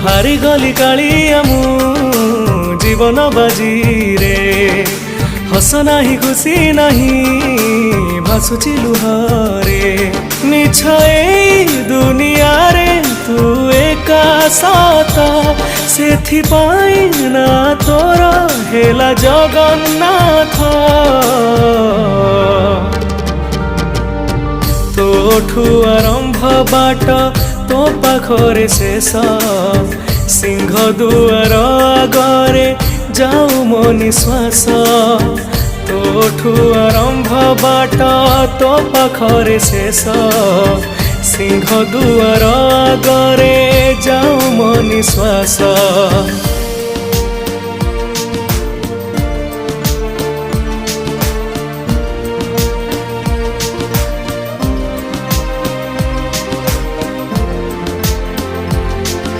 हारी गली कालिया मु जीवन बाजी रे हस नाही खुशी नहीं भासुची लुहरे मिछ ए दुनिया रे तू एका सत सेथि पाई ना तोर हेला जगन्नाथ तोठू आरंभ बाट तो पाखरे शेष सिंह दुआर आगरे जाऊ मो निश्वास तोठू आरंभ बाट तो पाखरे शेष सिंह दुआर आगरे जाऊ मो निश्वास।